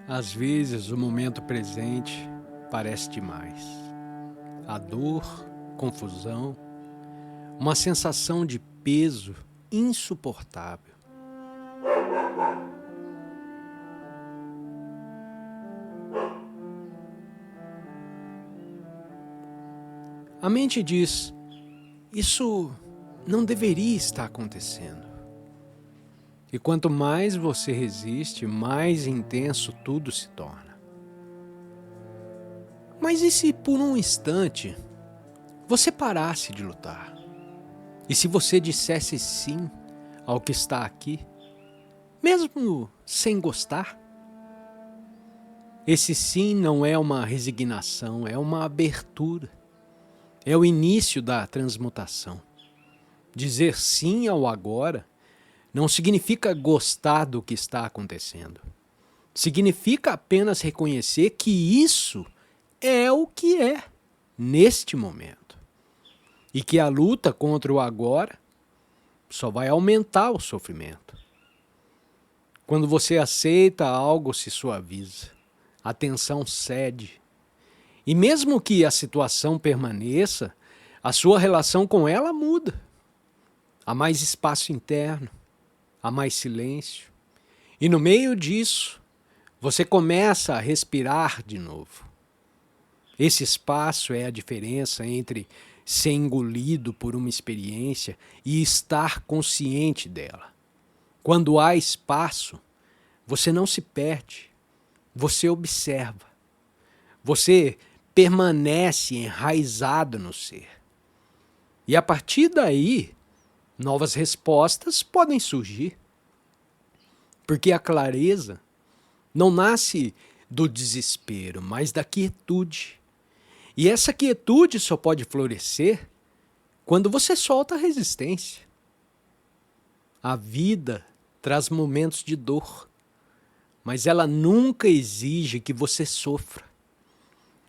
Às vezes, o momento presente parece demais. A dor, confusão, uma sensação de peso insuportável. A mente diz: isso não deveria estar acontecendo. E quanto mais você resiste, mais intenso tudo se torna. Mas e se por um instante você parasse de lutar? E se você dissesse sim ao que está aqui, mesmo sem gostar? Esse sim não é uma resignação, é uma abertura. É o início da transmutação. Dizer sim ao agora não significa gostar do que está acontecendo. Significa apenas reconhecer que isso é o que é, neste momento. E que a luta contra o agora só vai aumentar o sofrimento. Quando você aceita, algo se suaviza, a tensão cede. E mesmo que a situação permaneça, a sua relação com ela muda. Há mais espaço interno, há mais silêncio. E no meio disso, você começa a respirar de novo. Esse espaço é a diferença entre ser engolido por uma experiência e estar consciente dela. Quando há espaço, você não se perde, você observa. Você permanece enraizado no ser. E a partir daí, novas respostas podem surgir. Porque a clareza não nasce do desespero, mas da quietude. E essa quietude só pode florescer quando você solta a resistência. A vida traz momentos de dor, mas ela nunca exige que você sofra.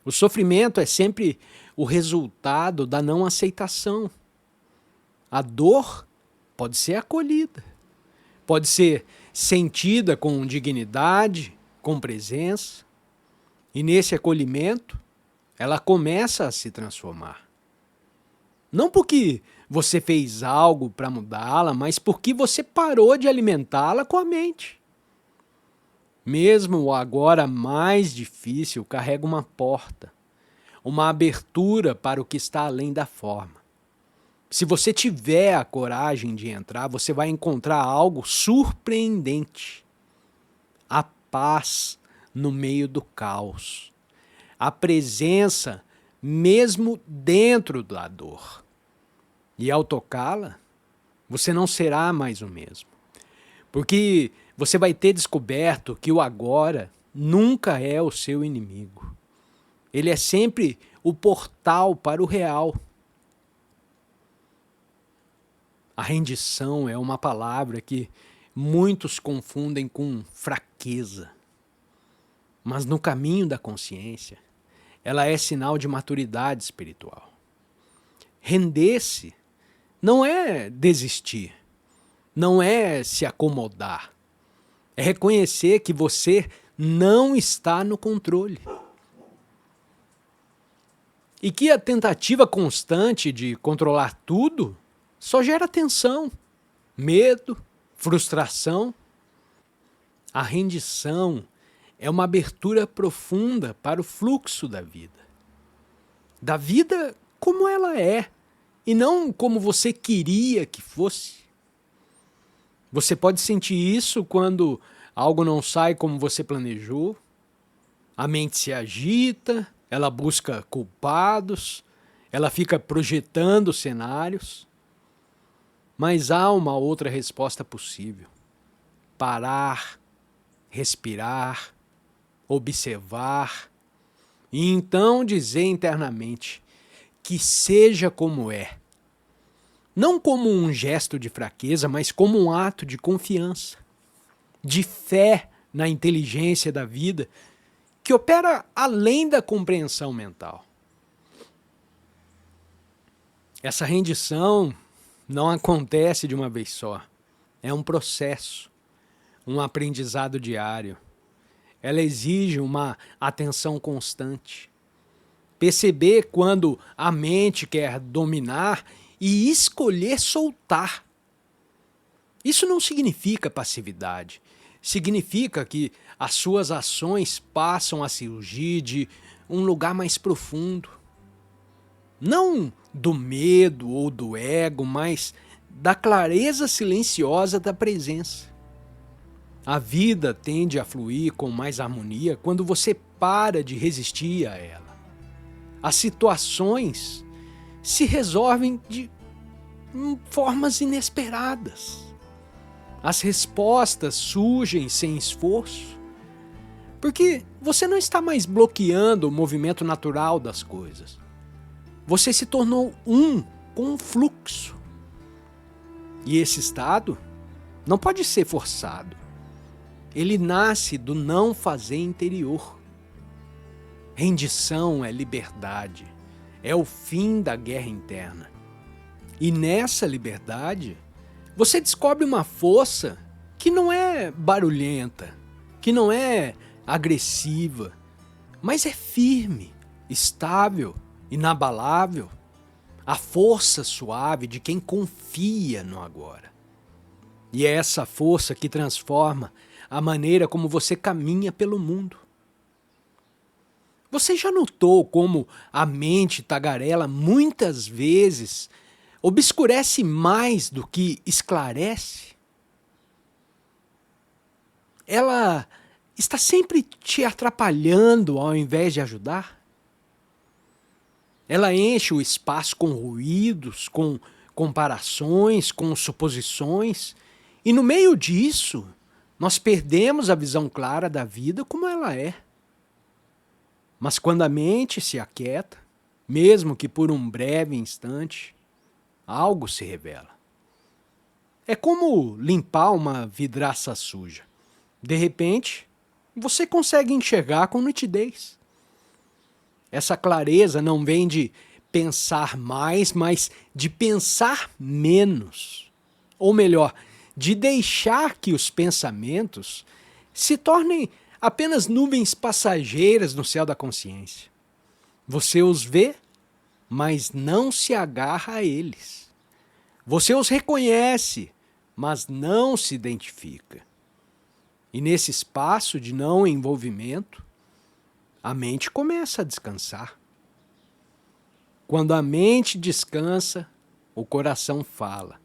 O sofrimento é sempre o resultado da não aceitação. A dor pode ser acolhida, pode ser sentida com dignidade, com presença, e nesse acolhimento ela começa a se transformar. Não porque você fez algo para mudá-la, mas porque você parou de alimentá-la com a mente. Mesmo o agora mais difícil carrega uma porta, uma abertura para o que está além da forma. Se você tiver a coragem de entrar, você vai encontrar algo surpreendente. A paz no meio do caos. A presença mesmo dentro da dor. E ao tocá-la, você não será mais o mesmo. Porque você vai ter descoberto que o agora nunca é o seu inimigo. Ele é sempre o portal para o real. A rendição é uma palavra que muitos confundem com fraqueza. Mas no caminho da consciência, ela é sinal de maturidade espiritual. Render-se não é desistir, não é se acomodar. É reconhecer que você não está no controle. E que a tentativa constante de controlar tudo só gera tensão, medo, frustração. A rendição é uma abertura profunda para o fluxo da vida. Da vida como ela é, e não como você queria que fosse. Você pode sentir isso quando algo não sai como você planejou, a mente se agita, ela busca culpados, ela fica projetando cenários. Mas há uma outra resposta possível. Parar, respirar, observar e então dizer internamente que seja como é. Não como um gesto de fraqueza, mas como um ato de confiança, de fé na inteligência da vida, que opera além da compreensão mental. Essa rendição não acontece de uma vez só. É um processo, um aprendizado diário. Ela exige uma atenção constante. Perceber quando a mente quer dominar e escolher soltar. Isso não significa passividade. Significa que as suas ações passam a surgir de um lugar mais profundo. Não do medo ou do ego, mas da clareza silenciosa da presença. A vida tende a fluir com mais harmonia quando você para de resistir a ela. As situações se resolvem de formas inesperadas. As respostas surgem sem esforço, porque você não está mais bloqueando o movimento natural das coisas. Você se tornou um com o fluxo. E esse estado não pode ser forçado. Ele nasce do não fazer interior. Rendição é liberdade, é o fim da guerra interna. E nessa liberdade, você descobre uma força que não é barulhenta, que não é agressiva, mas é firme, estável, inabalável. A força suave de quem confia no agora. E é essa força que transforma a maneira como você caminha pelo mundo. Você já notou como a mente tagarela muitas vezes obscurece mais do que esclarece? Ela está sempre te atrapalhando ao invés de ajudar? Ela enche o espaço com ruídos, com comparações, com suposições, e no meio disso, nós perdemos a visão clara da vida como ela é. Mas quando a mente se aquieta, mesmo que por um breve instante, algo se revela. É como limpar uma vidraça suja. De repente, você consegue enxergar com nitidez. Essa clareza não vem de pensar mais, mas de pensar menos. Ou melhor, de deixar que os pensamentos se tornem apenas nuvens passageiras no céu da consciência. Você os vê, mas não se agarra a eles. Você os reconhece, mas não se identifica. E nesse espaço de não envolvimento, a mente começa a descansar. Quando a mente descansa, o coração fala.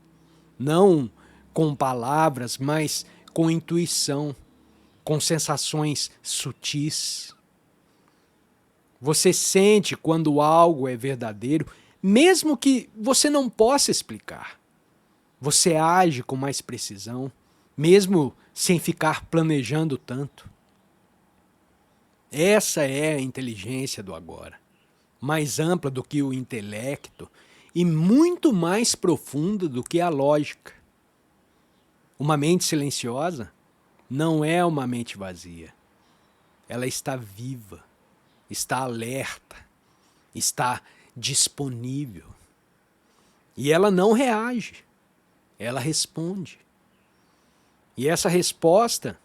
Não com palavras, mas com intuição, com sensações sutis. Você sente quando algo é verdadeiro, mesmo que você não possa explicar. Você age com mais precisão, mesmo sem ficar planejando tanto. Essa é a inteligência do agora, mais ampla do que o intelecto e muito mais profunda do que a lógica. Uma mente silenciosa não é uma mente vazia. Ela está viva, está alerta, está disponível. E ela não reage, ela responde. E essa resposta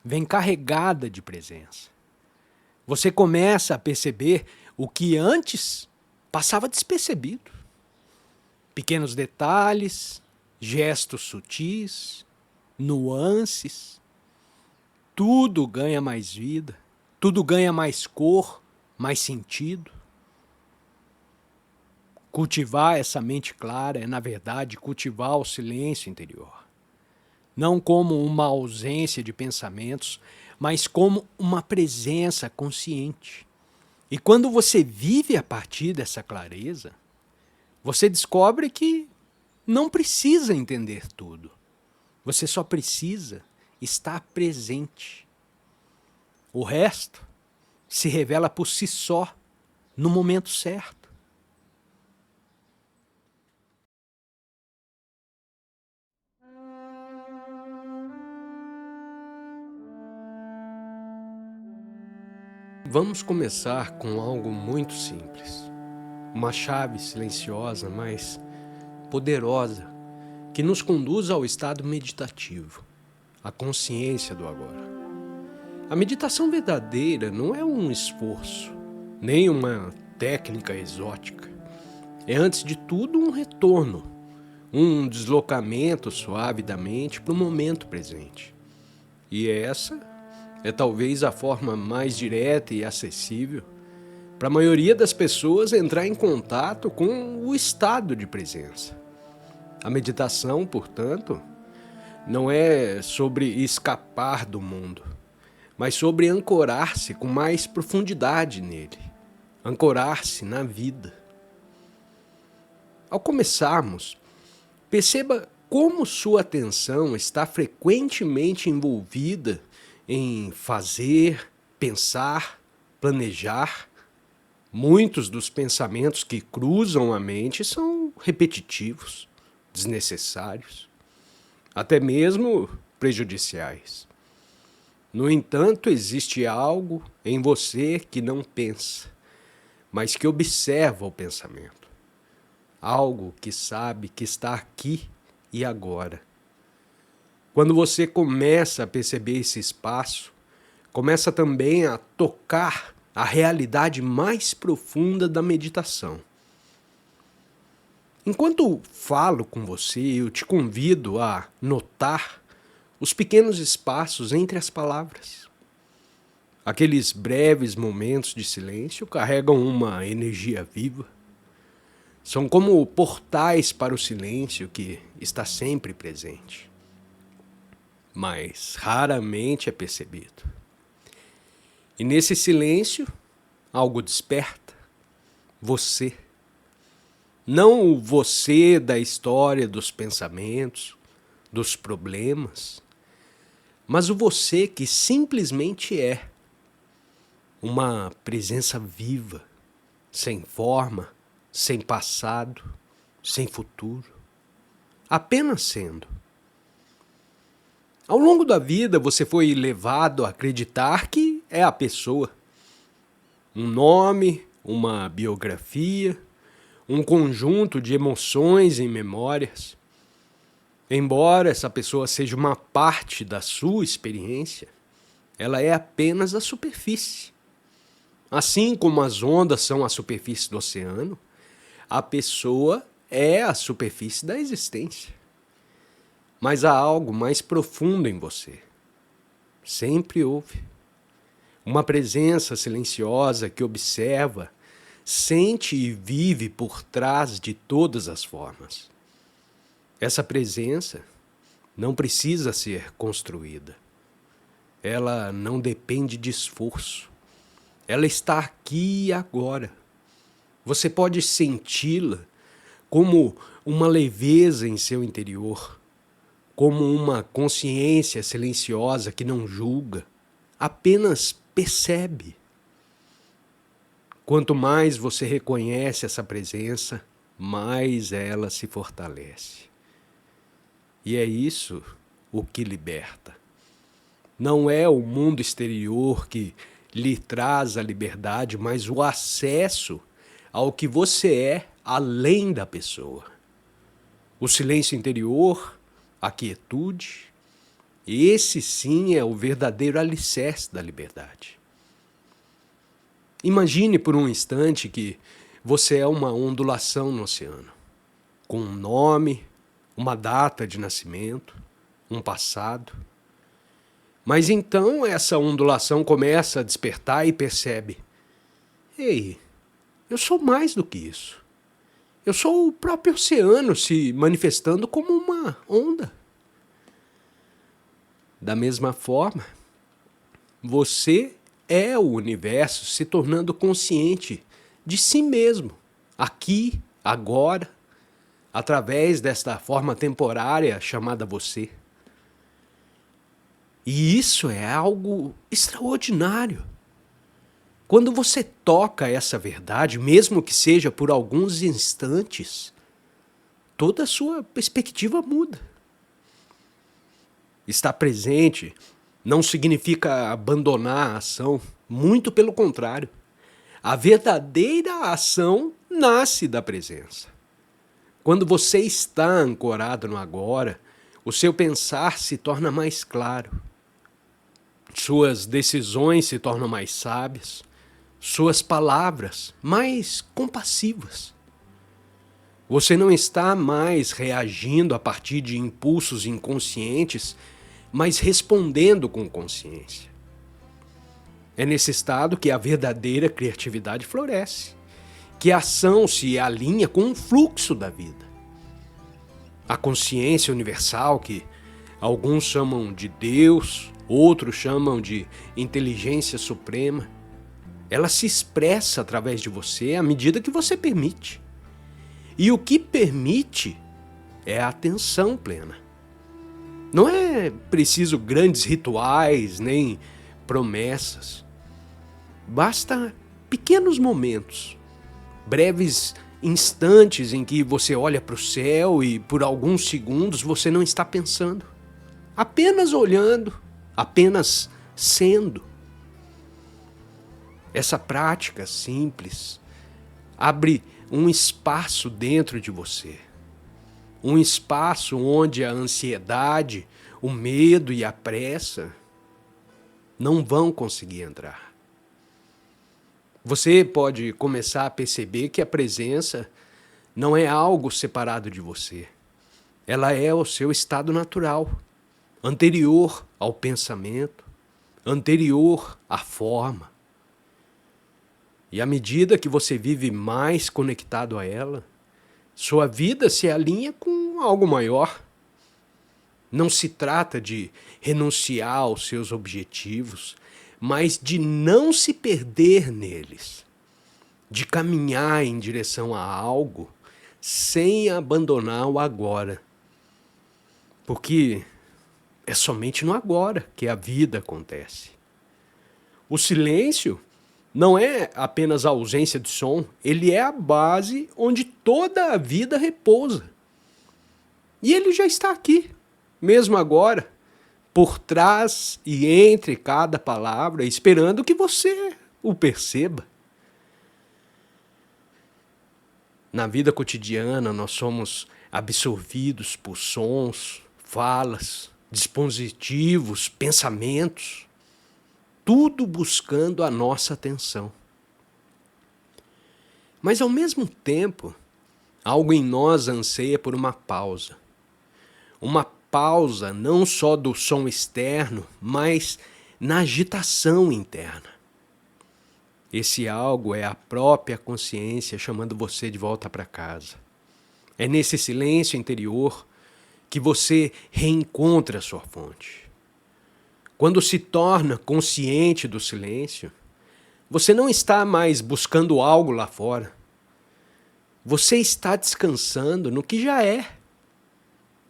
vem carregada de presença. Você começa a perceber o que antes passava despercebido. Pequenos detalhes, gestos sutis, nuances. Tudo ganha mais vida, tudo ganha mais cor, mais sentido. Cultivar essa mente clara é, na verdade, cultivar o silêncio interior. Não como uma ausência de pensamentos, mas como uma presença consciente. E quando você vive a partir dessa clareza, você descobre que não precisa entender tudo. Você só precisa estar presente. O resto se revela por si só, no momento certo. Vamos começar com algo muito simples. Uma chave silenciosa, mas poderosa, que nos conduz ao estado meditativo, a consciência do agora. A meditação verdadeira não é um esforço, nem uma técnica exótica. É, antes de tudo, um retorno, um deslocamento suave da mente para o momento presente. E essa é talvez a forma mais direta e acessível para a maioria das pessoas entrar em contato com o estado de presença. A meditação, portanto, não é sobre escapar do mundo, mas sobre ancorar-se com mais profundidade nele, ancorar-se na vida. Ao começarmos, perceba como sua atenção está frequentemente envolvida em fazer, pensar, planejar. Muitos dos pensamentos que cruzam a mente são repetitivos, desnecessários, até mesmo prejudiciais. No entanto, existe algo em você que não pensa, mas que observa o pensamento. Algo que sabe que está aqui e agora. Quando você começa a perceber esse espaço, começa também a tocar a realidade mais profunda da meditação. Enquanto falo com você, eu te convido a notar os pequenos espaços entre as palavras. Aqueles breves momentos de silêncio carregam uma energia viva. São como portais para o silêncio que está sempre presente, mas raramente é percebido. E nesse silêncio, algo desperta. Você. Não o você da história dos pensamentos, dos problemas, mas o você que simplesmente é. Uma presença viva, sem forma, sem passado, sem futuro, apenas sendo. Ao longo da vida você foi levado a acreditar que é a pessoa. Um nome, uma biografia, um conjunto de emoções e memórias. Embora essa pessoa seja uma parte da sua experiência, ela é apenas a superfície. Assim como as ondas são a superfície do oceano, a pessoa é a superfície da existência. Mas há algo mais profundo em você. Sempre houve. Uma presença silenciosa que observa, sente e vive por trás de todas as formas. Essa presença não precisa ser construída. Ela não depende de esforço. Ela está aqui e agora. Você pode senti-la como uma leveza em seu interior, como uma consciência silenciosa que não julga, apenas percebe. Quanto mais você reconhece essa presença, mais ela se fortalece. E é isso o que liberta. Não é o mundo exterior que lhe traz a liberdade, mas o acesso ao que você é além da pessoa. O silêncio interior, a quietude, esse sim é o verdadeiro alicerce da liberdade. Imagine por um instante que você é uma ondulação no oceano, com um nome, uma data de nascimento, um passado. Mas então essa ondulação começa a despertar e percebe: ei, eu sou mais do que isso. Eu sou o próprio oceano se manifestando como uma onda. Da mesma forma, você é o universo se tornando consciente de si mesmo, aqui, agora, através desta forma temporária chamada você. E isso é algo extraordinário. Quando você toca essa verdade, mesmo que seja por alguns instantes, toda a sua perspectiva muda. Estar presente não significa abandonar a ação, muito pelo contrário. A verdadeira ação nasce da presença. Quando você está ancorado no agora, o seu pensar se torna mais claro. Suas decisões se tornam mais sábias, suas palavras mais compassivas. Você não está mais reagindo a partir de impulsos inconscientes, mas respondendo com consciência. É nesse estado que a verdadeira criatividade floresce, que a ação se alinha com o fluxo da vida. A consciência universal, que alguns chamam de Deus, outros chamam de inteligência suprema, ela se expressa através de você à medida que você permite. E o que permite é a atenção plena. Não é preciso grandes rituais nem promessas. Basta pequenos momentos, breves instantes em que você olha para o céu e por alguns segundos você não está pensando. Apenas olhando, apenas sendo. Essa prática simples abre um espaço dentro de você. Um espaço onde a ansiedade, o medo e a pressa não vão conseguir entrar. Você pode começar a perceber que a presença não é algo separado de você. Ela é o seu estado natural, anterior ao pensamento, anterior à forma. E à medida que você vive mais conectado a ela, sua vida se alinha com algo maior. Não se trata de renunciar aos seus objetivos, mas de não se perder neles, de caminhar em direção a algo sem abandonar o agora. Porque é somente no agora que a vida acontece. O silêncio não é apenas a ausência de som, ele é a base onde toda a vida repousa. E ele já está aqui, mesmo agora, por trás e entre cada palavra, esperando que você o perceba. Na vida cotidiana, nós somos absorvidos por sons, falas, dispositivos, pensamentos, tudo buscando a nossa atenção. Mas, ao mesmo tempo, algo em nós anseia por uma pausa. Uma pausa não só do som externo, mas na agitação interna. Esse algo é a própria consciência chamando você de volta para casa. É nesse silêncio interior que você reencontra a sua fonte. Quando se torna consciente do silêncio, você não está mais buscando algo lá fora. Você está descansando no que já é.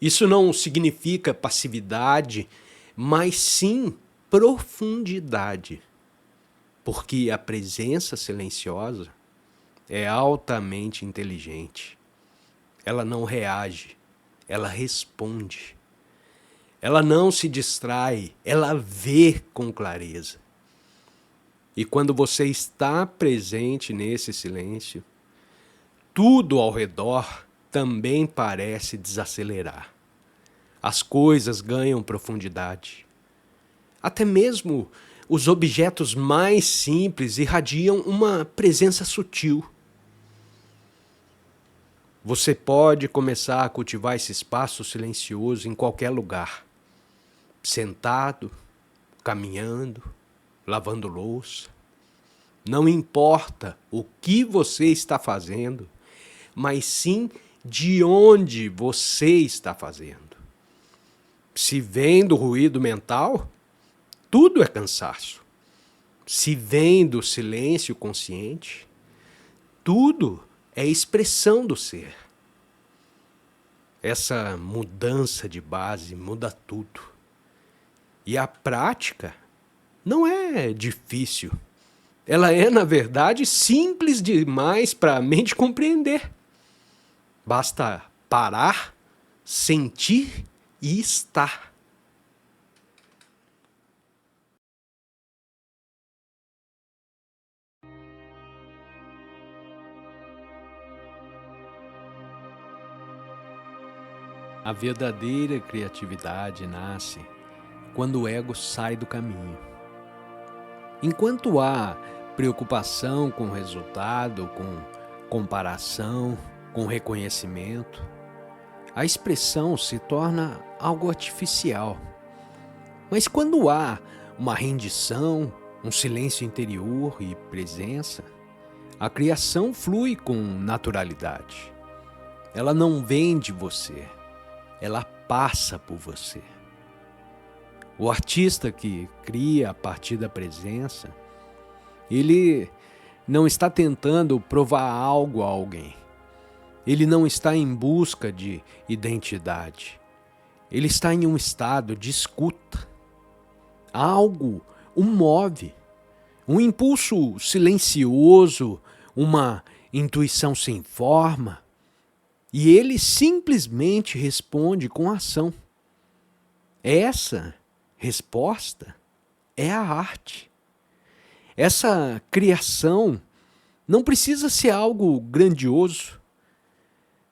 Isso não significa passividade, mas sim profundidade. Porque a presença silenciosa é altamente inteligente. Ela não reage, ela responde. Ela não se distrai, ela vê com clareza. E quando você está presente nesse silêncio, tudo ao redor também parece desacelerar. As coisas ganham profundidade. Até mesmo os objetos mais simples irradiam uma presença sutil. Você pode começar a cultivar esse espaço silencioso em qualquer lugar. Sentado, caminhando, lavando louça. Não importa o que você está fazendo, mas sim de onde você está fazendo. Se vem do ruído mental, tudo é cansaço. Se vem do silêncio consciente, tudo é expressão do ser. Essa mudança de base muda tudo. E a prática não é difícil. Ela é, na verdade, simples demais para a mente compreender. Basta parar, sentir e estar. A verdadeira criatividade nasce quando o ego sai do caminho. Enquanto há preocupação com o resultado, com comparação, com reconhecimento, a expressão se torna algo artificial. Mas quando há uma rendição, um silêncio interior e presença, a criação flui com naturalidade. Ela não vem de você, ela passa por você. O artista que cria a partir da presença, ele não está tentando provar algo a alguém. Ele não está em busca de identidade. Ele está em um estado de escuta. Algo o move. Um impulso silencioso, uma intuição sem forma. E ele simplesmente responde com ação. Essa resposta é a arte. Essa criação não precisa ser algo grandioso.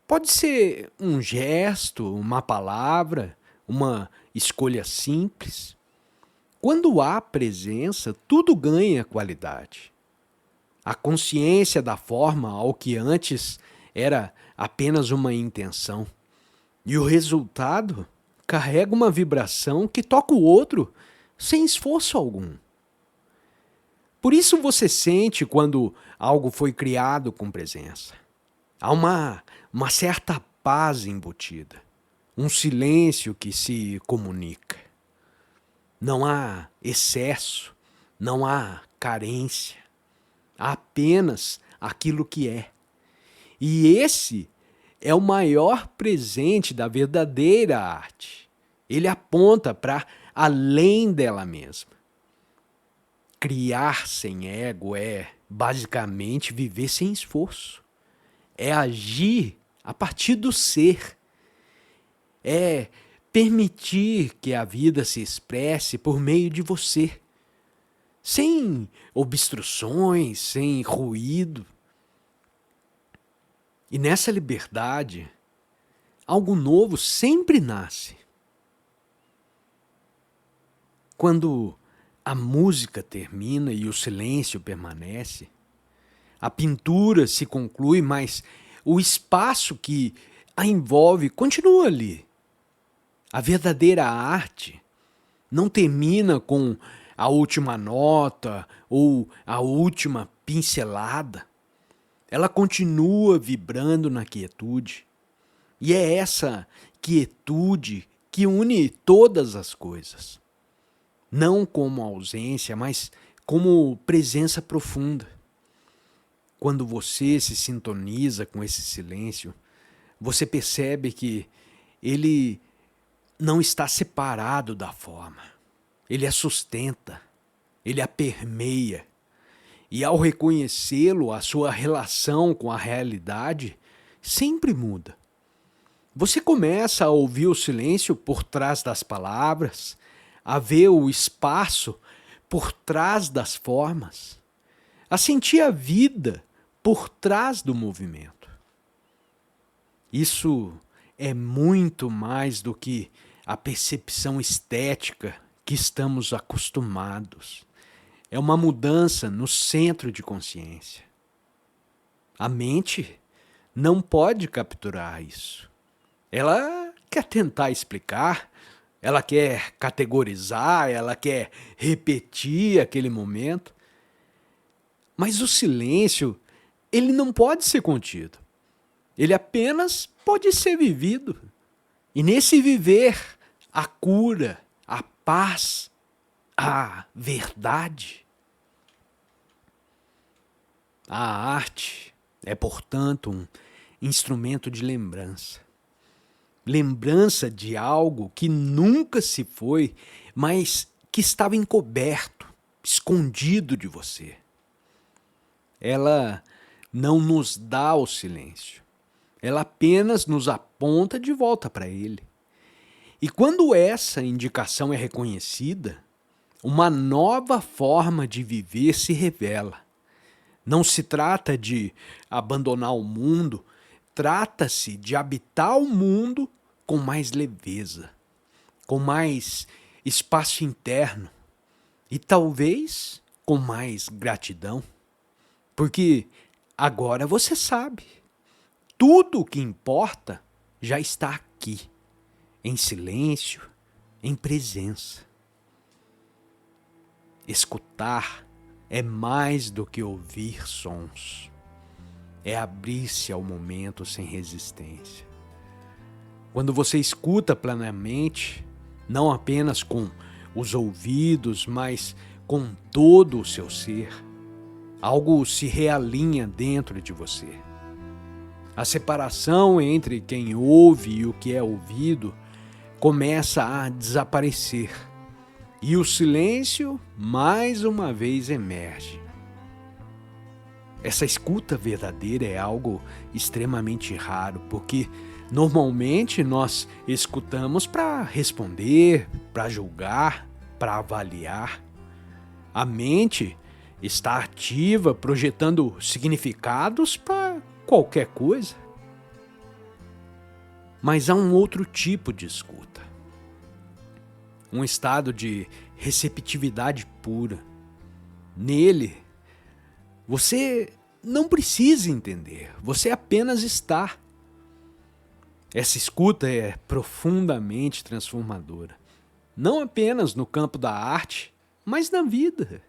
Pode ser um gesto, uma palavra, uma escolha simples. Quando há presença, tudo ganha qualidade. A consciência da forma ao que antes era apenas uma intenção. E o resultado carrega uma vibração que toca o outro sem esforço algum. Por isso você sente quando algo foi criado com presença. Há uma certa paz embutida, um silêncio que se comunica. Não há excesso, não há carência, há apenas aquilo que é. E esse é o maior presente da verdadeira arte. Ele aponta para além dela mesma. Criar sem ego é, basicamente, viver sem esforço. É agir a partir do ser. É permitir que a vida se expresse por meio de você. Sem obstruções, sem ruído. E nessa liberdade, algo novo sempre nasce. Quando a música termina e o silêncio permanece, a pintura se conclui, mas o espaço que a envolve continua ali. A verdadeira arte não termina com a última nota ou a última pincelada. Ela continua vibrando na quietude. E é essa quietude que une todas as coisas. Não como ausência, mas como presença profunda. Quando você se sintoniza com esse silêncio, você percebe que ele não está separado da forma. Ele a sustenta, ele a permeia. E ao reconhecê-lo, a sua relação com a realidade sempre muda. Você começa a ouvir o silêncio por trás das palavras, a ver o espaço por trás das formas, a sentir a vida por trás do movimento. Isso é muito mais do que a percepção estética que estamos acostumados. É uma mudança no centro de consciência. A mente não pode capturar isso. Ela quer tentar explicar, ela quer categorizar, ela quer repetir aquele momento. Mas o silêncio, ele não pode ser contido. Ele apenas pode ser vivido. E nesse viver, a cura, a paz, a verdade. A arte é, portanto, um instrumento de lembrança. Lembrança de algo que nunca se foi, mas que estava encoberto, escondido de você. Ela não nos dá o silêncio. Ela apenas nos aponta de volta para ele. E quando essa indicação é reconhecida, uma nova forma de viver se revela. Não se trata de abandonar o mundo, trata-se de habitar o mundo com mais leveza, com mais espaço interno e talvez com mais gratidão, porque agora você sabe, tudo o que importa já está aqui, em silêncio, em presença. Escutar é mais do que ouvir sons. É abrir-se ao momento sem resistência. Quando você escuta plenamente, não apenas com os ouvidos, mas com todo o seu ser, algo se realinha dentro de você. A separação entre quem ouve e o que é ouvido começa a desaparecer. E o silêncio, mais uma vez, emerge. Essa escuta verdadeira é algo extremamente raro, porque normalmente nós escutamos para responder, para julgar, para avaliar. A mente está ativa, projetando significados para qualquer coisa. Mas há um outro tipo de escuta. Um estado de receptividade pura. Nele, você não precisa entender, você apenas está. Essa escuta é profundamente transformadora. Não apenas no campo da arte, mas na vida.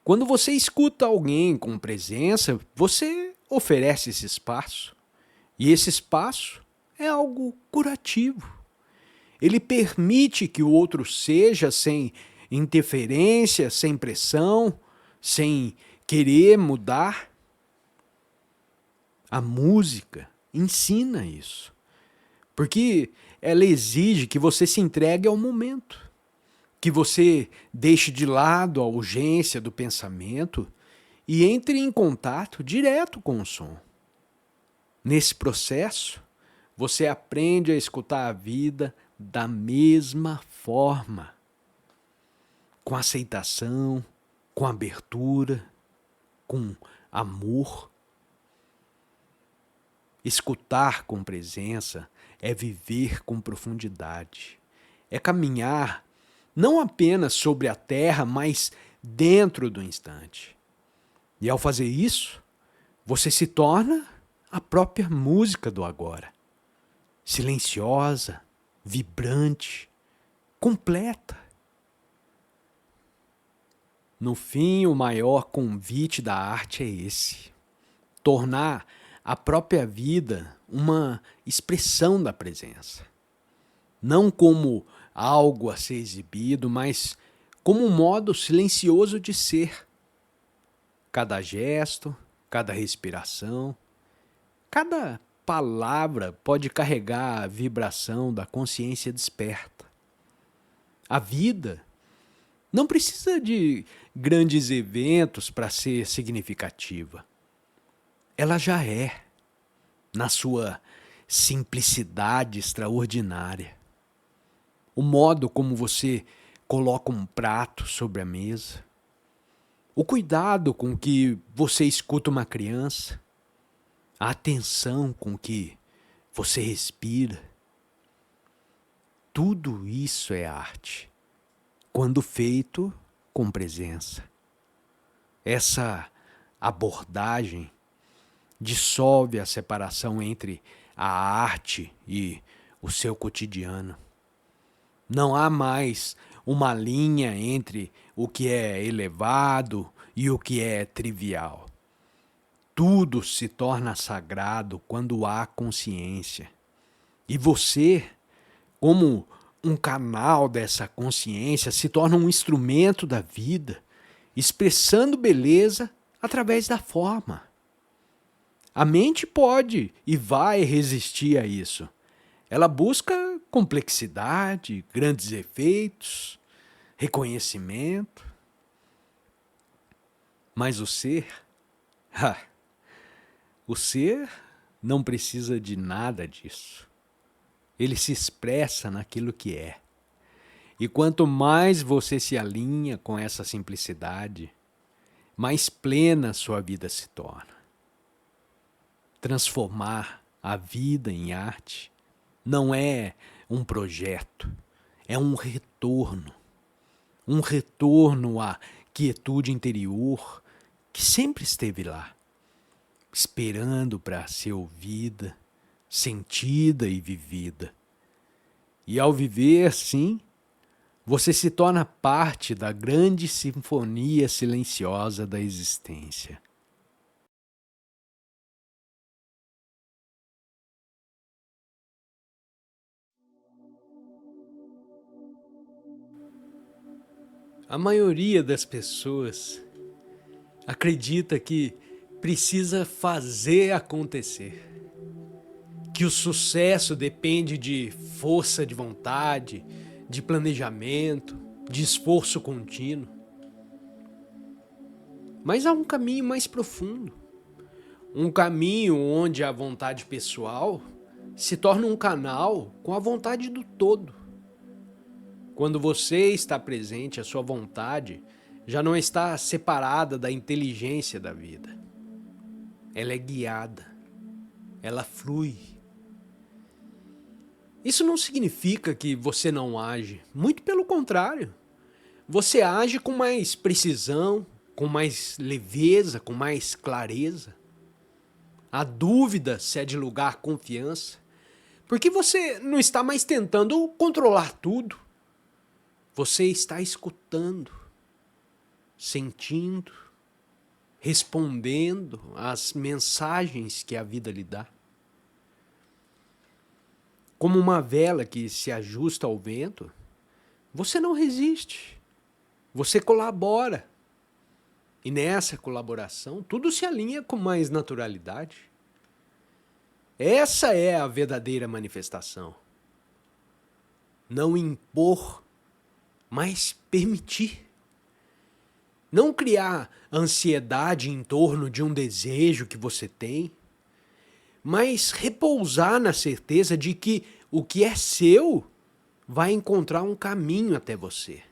Quando você escuta alguém com presença, você oferece esse espaço. E esse espaço é algo curativo. Ele permite que o outro seja sem interferência, sem pressão, sem querer mudar. A música ensina isso, porque ela exige que você se entregue ao momento, que você deixe de lado a urgência do pensamento e entre em contato direto com o som. Nesse processo, você aprende a escutar a vida da mesma forma, com aceitação, com abertura, com amor. Escutar com presença é viver com profundidade, é caminhar não apenas sobre a terra, mas dentro do instante. E ao fazer isso, você se torna a própria música do agora, silenciosa, vibrante, completa. No fim, o maior convite da arte é esse: tornar a própria vida uma expressão da presença. Não como algo a ser exibido, mas como um modo silencioso de ser. Cada gesto, cada respiração, cada palavra pode carregar a vibração da consciência desperta. A vida não precisa de grandes eventos para ser significativa. Ela já é, na sua simplicidade extraordinária. O modo como você coloca um prato sobre a mesa, o cuidado com que você escuta uma criança, a atenção com que você respira. Tudo isso é arte, quando feito com presença. Essa abordagem dissolve a separação entre a arte e o seu cotidiano. Não há mais uma linha entre o que é elevado e o que é trivial. Tudo se torna sagrado quando há consciência. E você, como um canal dessa consciência, se torna um instrumento da vida, expressando beleza através da forma. A mente pode e vai resistir a isso. Ela busca complexidade, grandes efeitos, reconhecimento. Mas o ser, o ser não precisa de nada disso. Ele se expressa naquilo que é. E quanto mais você se alinha com essa simplicidade, mais plena sua vida se torna. Transformar a vida em arte não é um projeto, é um retorno um retorno à quietude interior que sempre esteve lá, esperando para ser ouvida, sentida e vivida. E ao viver assim, você se torna parte da grande sinfonia silenciosa da existência. A maioria das pessoas acredita que precisa fazer acontecer, que o sucesso depende de força de vontade, de planejamento, de esforço contínuo. Mas há um caminho mais profundo, um caminho onde a vontade pessoal se torna um canal com a vontade do todo. Quando você está presente, a sua vontade já não está separada da inteligência da vida. Ela é guiada, ela flui. Isso não significa que você não age, muito pelo contrário. Você age com mais precisão, com mais leveza, com mais clareza. A dúvida cede lugar à confiança, porque você não está mais tentando controlar tudo. Você está escutando, sentindo, respondendo às mensagens que a vida lhe dá. Como uma vela que se ajusta ao vento, você não resiste, você colabora. E nessa colaboração, tudo se alinha com mais naturalidade. Essa é a verdadeira manifestação. Não impor, mas permitir. Não criar ansiedade em torno de um desejo que você tem, mas repousar na certeza de que o que é seu vai encontrar um caminho até você.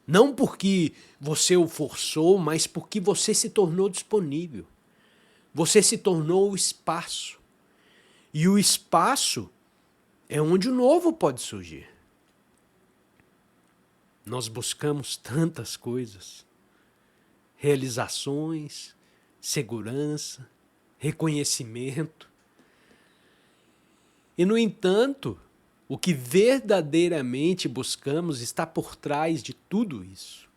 Não porque você o forçou, mas porque você se tornou disponível. Você se tornou o espaço. E o espaço é onde o novo pode surgir. Nós buscamos tantas coisas, realizações, segurança, reconhecimento. E, no entanto, o que verdadeiramente buscamos está por trás de tudo isso.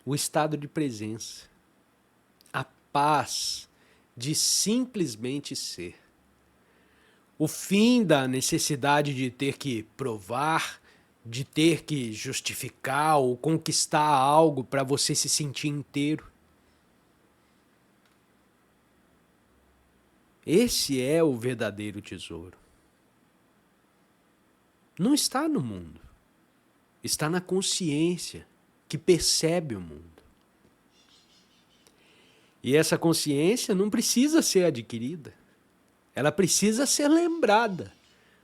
O estado de presença, a paz de simplesmente ser. O fim da necessidade de ter que provar, de ter que justificar ou conquistar algo para você se sentir inteiro. Esse é o verdadeiro tesouro. Não está no mundo, está na consciência que percebe o mundo. E essa consciência não precisa ser adquirida, ela precisa ser lembrada.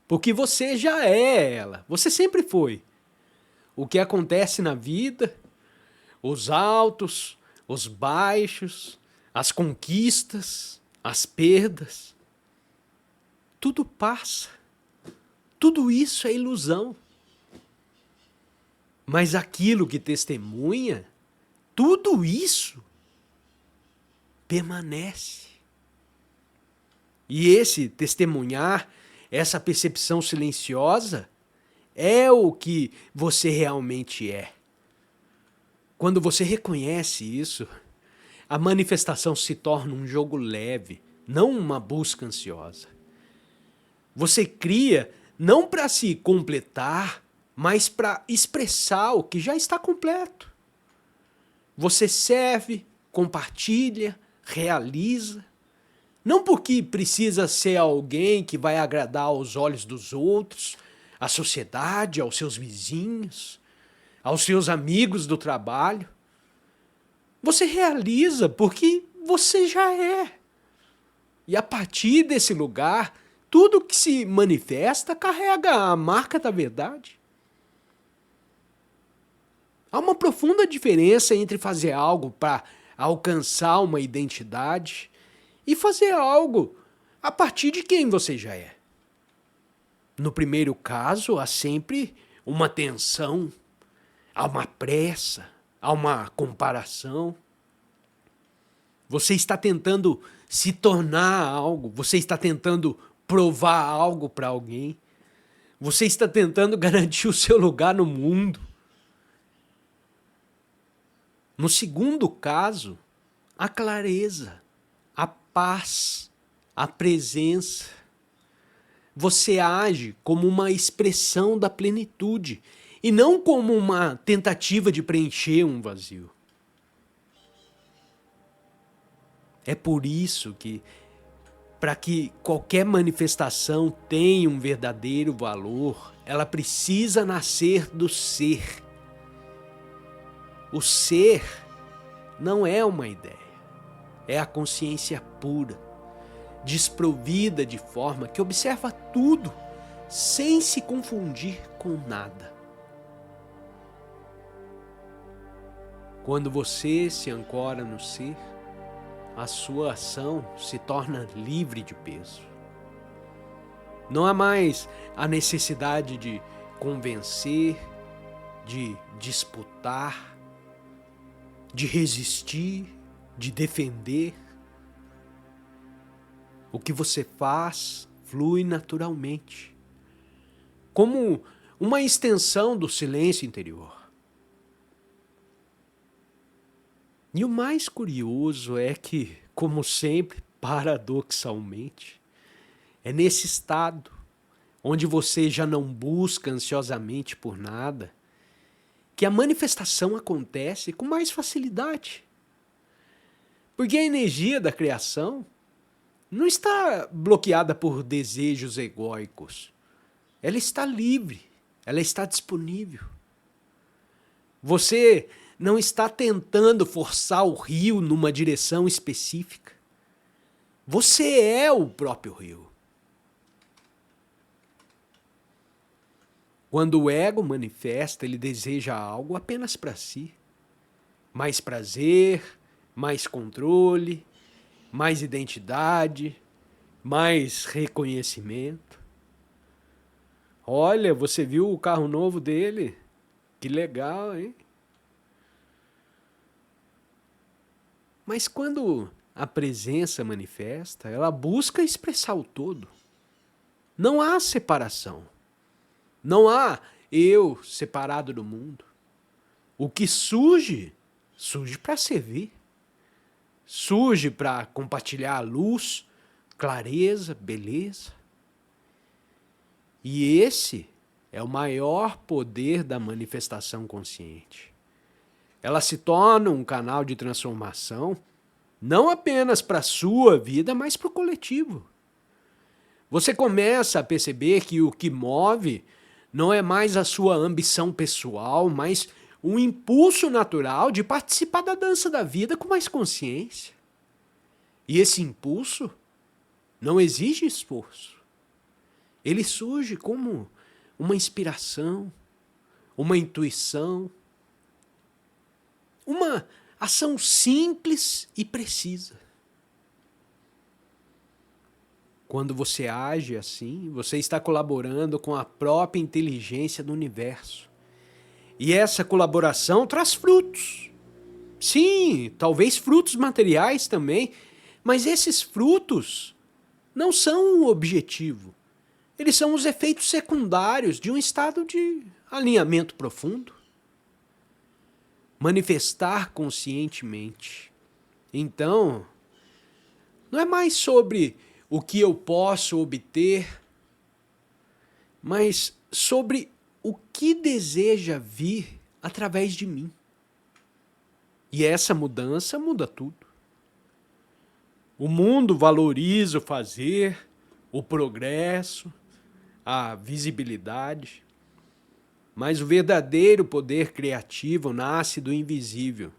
Porque você já é ela, você sempre foi. O que acontece na vida, os altos, os baixos, as conquistas, as perdas, tudo passa. Tudo isso é ilusão. Mas aquilo que testemunha, tudo isso permanece. E esse testemunhar, essa percepção silenciosa, é o que você realmente é. Quando você reconhece isso, a manifestação se torna um jogo leve, não uma busca ansiosa. Você cria não para se completar, mas para expressar o que já está completo. Você serve, compartilha, realiza. Não porque precisa ser alguém que vai agradar aos olhos dos outros, à sociedade, aos seus vizinhos, aos seus amigos do trabalho. Você realiza porque você já é. E a partir desse lugar, tudo que se manifesta carrega a marca da verdade. Há uma profunda diferença entre fazer algo para alcançar uma identidade e fazer algo a partir de quem você já é. No primeiro caso, há sempre uma tensão, há uma pressa, há uma comparação. Você está tentando se tornar algo, você está tentando provar algo para alguém, você está tentando garantir o seu lugar no mundo. No segundo caso, a clareza, a paz, a presença. Você age como uma expressão da plenitude e não como uma tentativa de preencher um vazio. É por isso que, para que qualquer manifestação tenha um verdadeiro valor, ela precisa nascer do ser. O ser não é uma ideia, é a consciência pura, desprovida de forma que observa tudo sem se confundir com nada. Quando você se ancora no ser, a sua ação se torna livre de peso. Não há mais a necessidade de convencer, de disputar, de resistir, de defender. O que você faz flui naturalmente, como uma extensão do silêncio interior. E o mais curioso é que, como sempre, paradoxalmente, é nesse estado, onde você já não busca ansiosamente por nada, que a manifestação acontece com mais facilidade. Porque a energia da criação não está bloqueada por desejos egóicos. Ela está livre, ela está disponível. Você não está tentando forçar o rio numa direção específica. Você é o próprio rio. Quando o ego manifesta, ele deseja algo apenas para si. Mais prazer, mais controle, mais identidade, mais reconhecimento. Olha, você viu o carro novo dele? Que legal, hein? Mas quando a presença manifesta, ela busca expressar o todo. Não há separação. Não há eu separado do mundo. O que surge, surge para servir. Surge para compartilhar luz, clareza, beleza. E esse é o maior poder da manifestação consciente. Ela se torna um canal de transformação, não apenas para a sua vida, mas para o coletivo. Você começa a perceber que o que move não é mais a sua ambição pessoal, mas um impulso natural de participar da dança da vida com mais consciência. E esse impulso não exige esforço. Ele surge como uma inspiração, uma intuição, uma ação simples e precisa. Quando você age assim, você está colaborando com a própria inteligência do universo. E essa colaboração traz frutos. Sim, talvez frutos materiais também, mas esses frutos não são o objetivo. Eles são os efeitos secundários de um estado de alinhamento profundo. Manifestar conscientemente. Então, não é mais sobre o que eu posso obter, mas sobre o que deseja vir através de mim. E essa mudança muda tudo. O mundo valoriza o fazer, o progresso, a visibilidade. Mas o verdadeiro poder criativo nasce do invisível.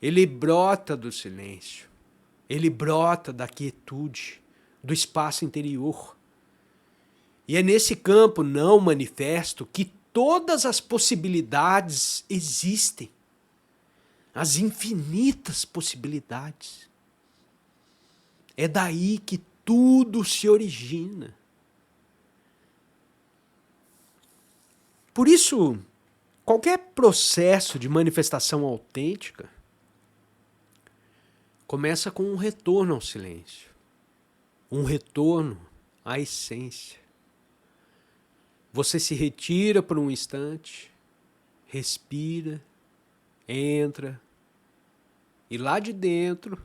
Ele brota do silêncio. Ele brota da quietude, do espaço interior. E é nesse campo não manifesto que todas as possibilidades existem. As infinitas possibilidades. É daí que tudo se origina. Por isso, qualquer processo de manifestação autêntica começa com um retorno ao silêncio, um retorno à essência. Você se retira por um instante, respira, entra, e lá de dentro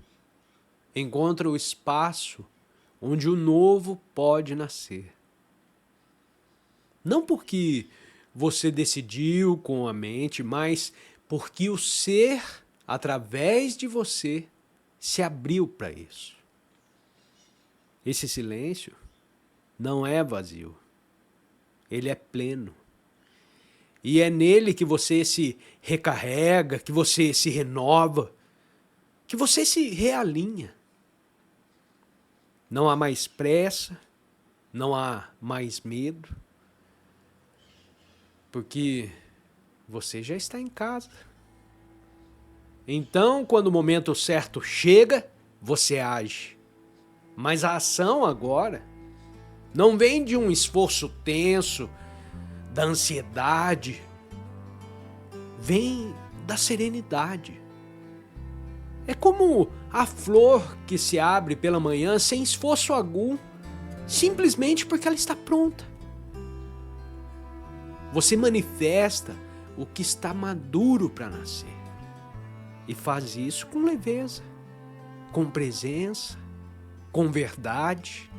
encontra o espaço onde o novo pode nascer. Não porque você decidiu com a mente, mas porque o ser, através de você, se abriu para isso. Esse silêncio não é vazio, ele é pleno. E é nele que você se recarrega, que você se renova, que você se realinha. Não há mais pressa, não há mais medo, porque você já está em casa. Então, quando o momento certo chega, você age. Mas a ação agora não vem de um esforço tenso, da ansiedade, vem da serenidade. É como a flor que se abre pela manhã sem esforço algum, simplesmente porque ela está pronta. Você manifesta o que está maduro para nascer. E faz isso com leveza, com presença, com verdade.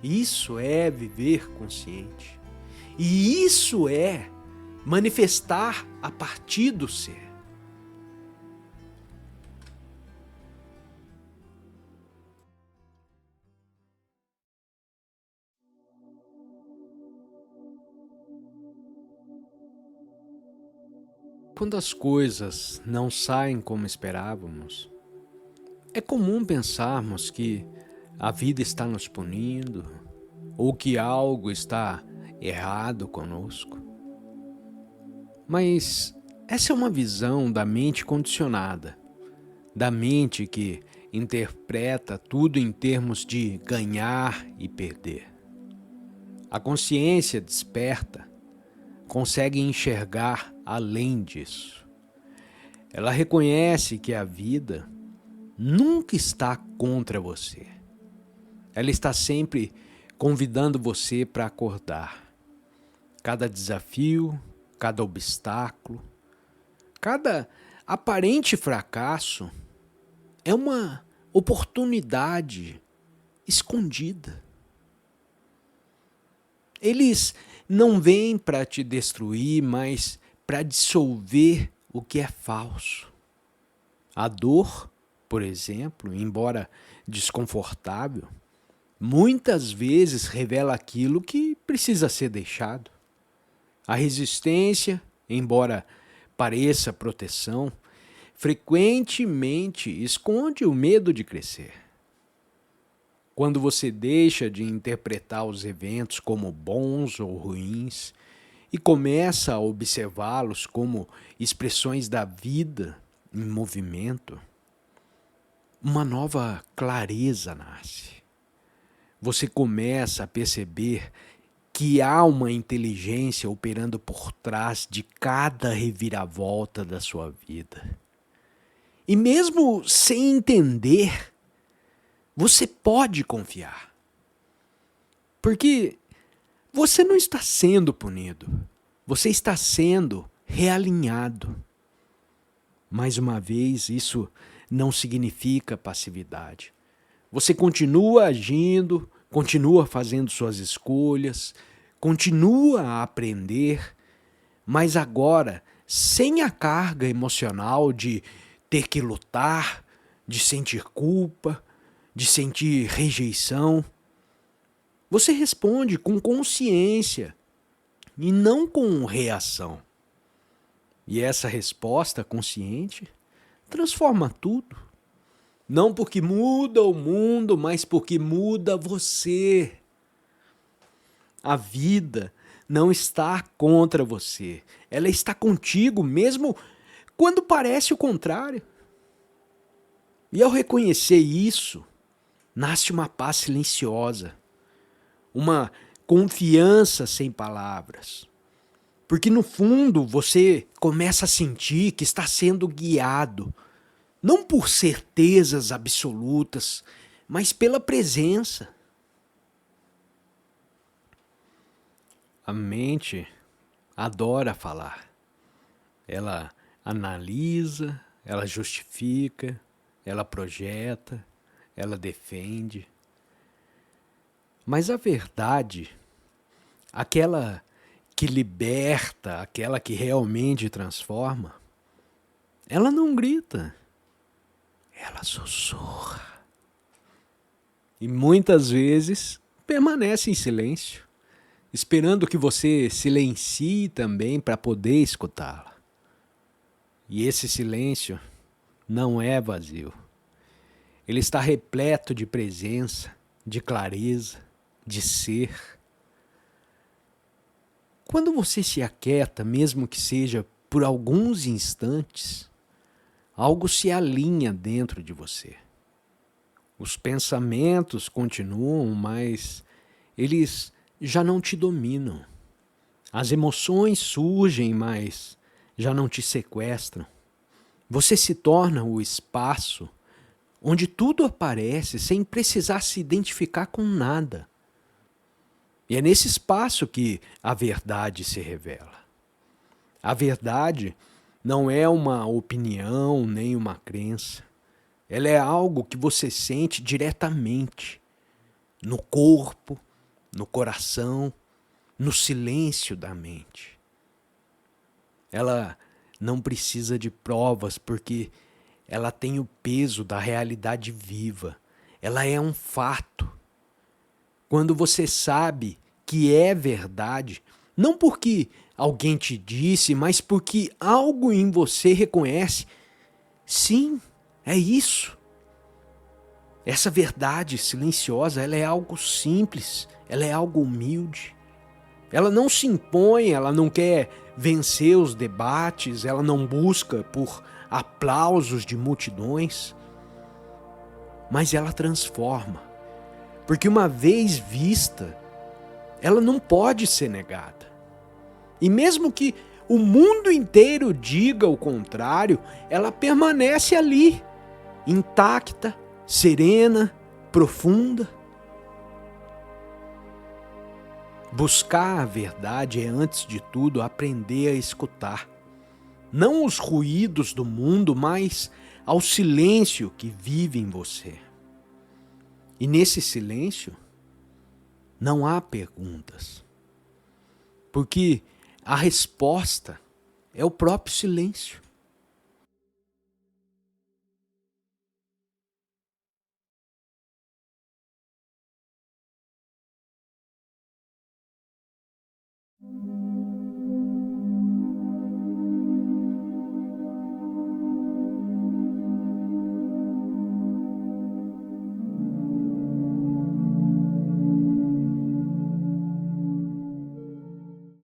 Isso é viver consciente. E isso é manifestar a partir do ser. Quando as coisas não saem como esperávamos, é comum pensarmos que a vida está nos punindo ou que algo está errado conosco. Mas essa é uma visão da mente condicionada, da mente que interpreta tudo em termos de ganhar e perder. A consciência desperta consegue enxergar além disso. Ela reconhece que a vida nunca está contra você. Ela está sempre convidando você para acordar. Cada desafio, cada obstáculo, cada aparente fracasso é uma oportunidade escondida. Eles não vêm para te destruir, mas para dissolver o que é falso. A dor, por exemplo, embora desconfortável, muitas vezes revela aquilo que precisa ser deixado. A resistência, embora pareça proteção, frequentemente esconde o medo de crescer. Quando você deixa de interpretar os eventos como bons ou ruins e começa a observá-los como expressões da vida em movimento, uma nova clareza nasce. Você começa a perceber que há uma inteligência operando por trás de cada reviravolta da sua vida. E mesmo sem entender, você pode confiar. Porque você não está sendo punido, você está sendo realinhado. Mais uma vez, isso não significa passividade. Você continua agindo, continua fazendo suas escolhas, continua a aprender, mas agora sem a carga emocional de ter que lutar, de sentir culpa, de sentir rejeição. Você responde com consciência e não com reação. E essa resposta consciente transforma tudo. Não porque muda o mundo, mas porque muda você. A vida não está contra você. Ela está contigo mesmo quando parece o contrário. E ao reconhecer isso, nasce uma paz silenciosa, uma confiança sem palavras. Porque no fundo você começa a sentir que está sendo guiado, não por certezas absolutas, mas pela presença. A mente adora falar. Ela analisa, ela justifica, ela projeta, ela defende. Mas a verdade, aquela que liberta, aquela que realmente transforma, ela não grita, ela sussurra. E muitas vezes permanece em silêncio, esperando que você silencie também para poder escutá-la. E esse silêncio não é vazio. Ele está repleto de presença, de clareza, de ser. Quando você se aquieta, mesmo que seja por alguns instantes, algo se alinha dentro de você. Os pensamentos continuam, mas eles já não te dominam. As emoções surgem, mas já não te sequestram. Você se torna o espaço onde tudo aparece sem precisar se identificar com nada. E é nesse espaço que a verdade se revela. A verdade não é uma opinião nem uma crença. Ela é algo que você sente diretamente, no corpo, no coração, no silêncio da mente. Ela não precisa de provas porque ela tem o peso da realidade viva. Ela é um fato. Quando você sabe que é verdade, não porque alguém te disse, mas porque algo em você reconhece, sim, é isso. Essa verdade silenciosa, ela é algo simples, ela é algo humilde. Ela não se impõe, ela não quer vencer os debates, ela não busca por aplausos de multidões, mas ela transforma. Porque uma vez vista, ela não pode ser negada. E mesmo que o mundo inteiro diga o contrário, ela permanece ali, intacta, serena, profunda. Buscar a verdade é, antes de tudo, aprender a escutar. Não os ruídos do mundo, mas ao silêncio que vive em você. E nesse silêncio, não há perguntas. Porque a resposta é o próprio silêncio.